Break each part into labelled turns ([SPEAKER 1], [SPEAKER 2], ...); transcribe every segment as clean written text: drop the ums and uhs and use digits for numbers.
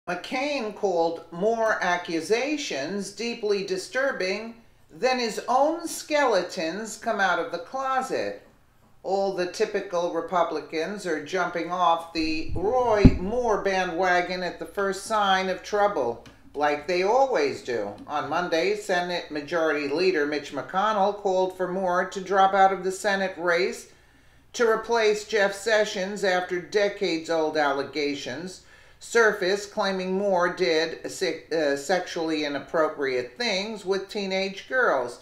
[SPEAKER 1] Mccain called more accusations deeply disturbing than his own skeletons come out of the closet. All the typical Republicans are jumping off the Roy Moore bandwagon at the first sign of trouble, like they always do. On Monday, Senate Majority Leader Mitch McConnell called for Moore to drop out of the Senate race to replace Jeff Sessions after decades-old allegations surfaced claiming Moore did sexually inappropriate things with teenage girls.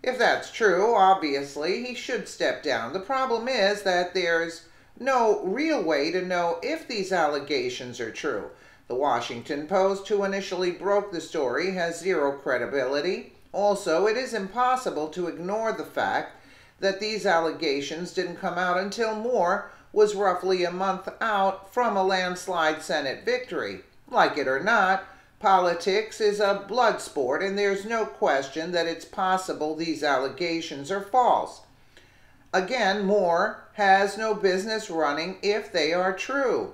[SPEAKER 1] If that's true, obviously he should step down. The problem is that there's no real way to know if these allegations are true. The Washington Post, who initially broke the story, has zero credibility. Also, it is impossible to ignore the fact that these allegations didn't come out until Moore was roughly a month out from a landslide Senate victory. Like it or not, politics is a blood sport, and there's no question that it's possible these allegations are false. Again, Moore has no business running if they are true.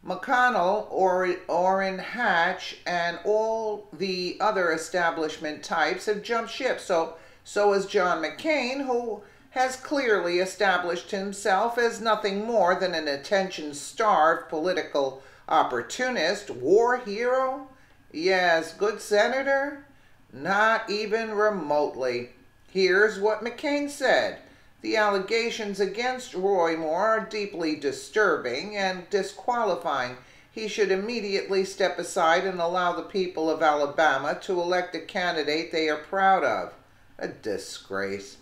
[SPEAKER 1] McConnell, Orrin Hatch, and all the other establishment types have jumped ship. So has John McCain, who has clearly established himself as nothing more than an attention-starved political opportunist. War hero? Yes. Good senator? Not even remotely. Here's what McCain said. The allegations against Roy Moore are deeply disturbing and disqualifying. He should immediately step aside and allow the people of Alabama to elect a candidate they are proud of. A disgrace.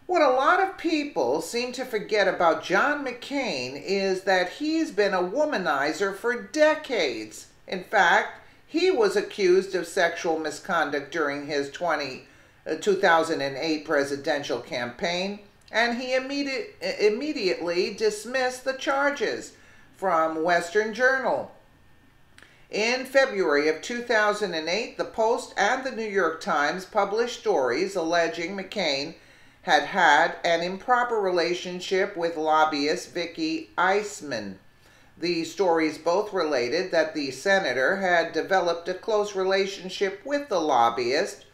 [SPEAKER 1] What a lot of people seem to forget about John McCain is that he's been a womanizer for decades. In fact, he was accused of sexual misconduct during his 2008 presidential campaign, and he immediately dismissed the charges. From Western Journal. In February of 2008, the Post and the New York Times published stories alleging McCain had had an improper relationship with lobbyist Vicky Eisman. The stories both related that the senator had developed a close relationship with the lobbyist,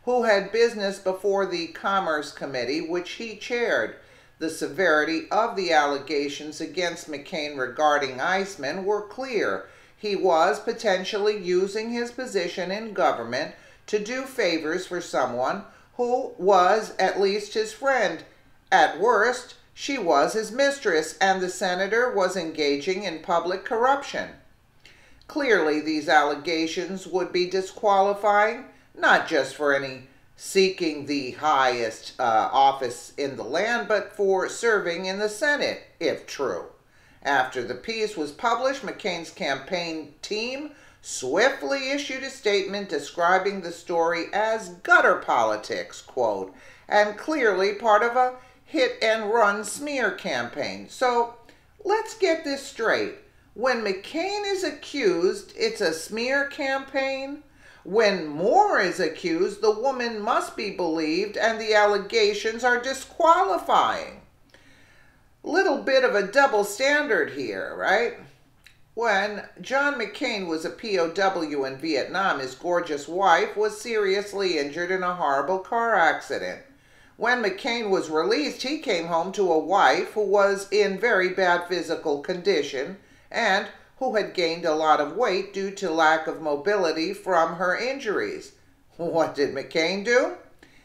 [SPEAKER 1] who had business before the Commerce Committee, which he chaired. The severity of the allegations against McCain regarding Eisman were clear. He was potentially using his position in government to do favors for someone who was at least his friend. At worst, she was his mistress, and the senator was engaging in public corruption. Clearly, these allegations would be disqualifying, not just for any seeking the highest office in the land, but for serving in the Senate, if true. After the piece was published, McCain's campaign team swiftly issued a statement describing the story as gutter politics, quote, and clearly part of a hit-and-run smear campaign. So let's get this straight. When McCain is accused, it's a smear campaign. When Moore is accused, the woman must be believed and the allegations are disqualifying. Little bit of a double standard here, right? When John McCain was a POW in Vietnam, his gorgeous wife was seriously injured in a horrible car accident. When McCain was released, he came home to a wife who was in very bad physical condition and who had gained a lot of weight due to lack of mobility from her injuries. What did McCain do?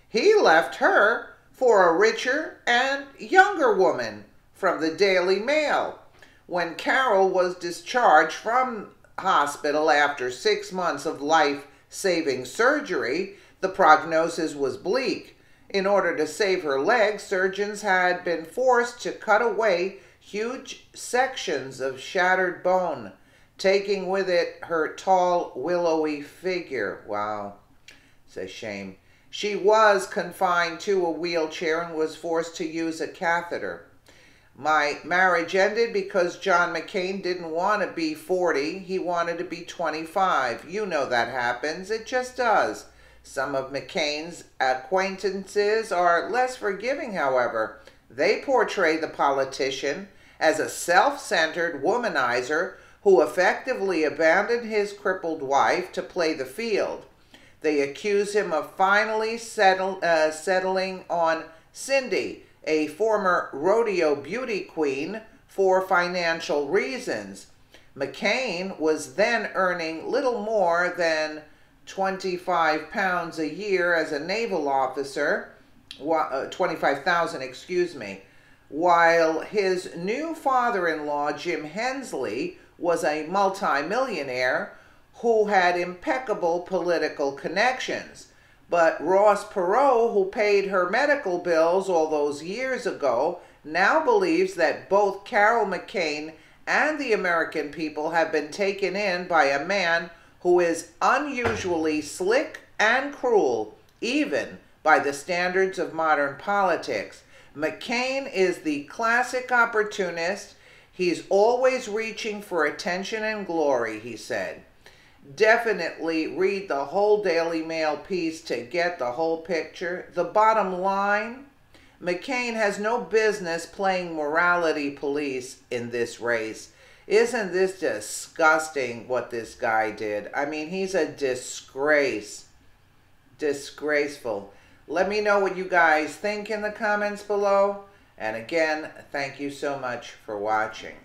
[SPEAKER 1] He left her for a richer and younger woman from the Daily Mail. When Carol was discharged from hospital after 6 months of life-saving surgery, the prognosis was bleak. In order to save her legs, surgeons had been forced to cut away huge sections of shattered bone, taking with it her tall, willowy figure. Wow, it's a shame. She was confined to a wheelchair and was forced to use a catheter. My marriage ended because John McCain didn't want to be 40. He wanted to be 25. You know that happens. It just does. Some of McCain's acquaintances are less forgiving, however. They portray the politician as a self-centered womanizer who effectively abandoned his crippled wife to play the field. They accuse him of finally settling on Cindy, a former rodeo beauty queen, for financial reasons. Mccain was then earning little more than 25 pounds a year as a naval officer, 25,000, excuse me, while his new father-in-law, Jim Hensley, was a multimillionaire who had impeccable political connections. But Ross Perot, who paid her medical bills all those years ago, now believes that both Carol McCain and the American people have been taken in by a man who is unusually slick and cruel, even by the standards of modern politics. McCain is the classic opportunist. He's always reaching for attention and glory, he said. Definitely read the whole Daily Mail piece to get the whole picture. The bottom line, McCain has no business playing morality police in this race. Isn't this disgusting what this guy did? I mean, he's a disgrace. Disgraceful. Let me know what you guys think in the comments below. And again, thank you so much for watching.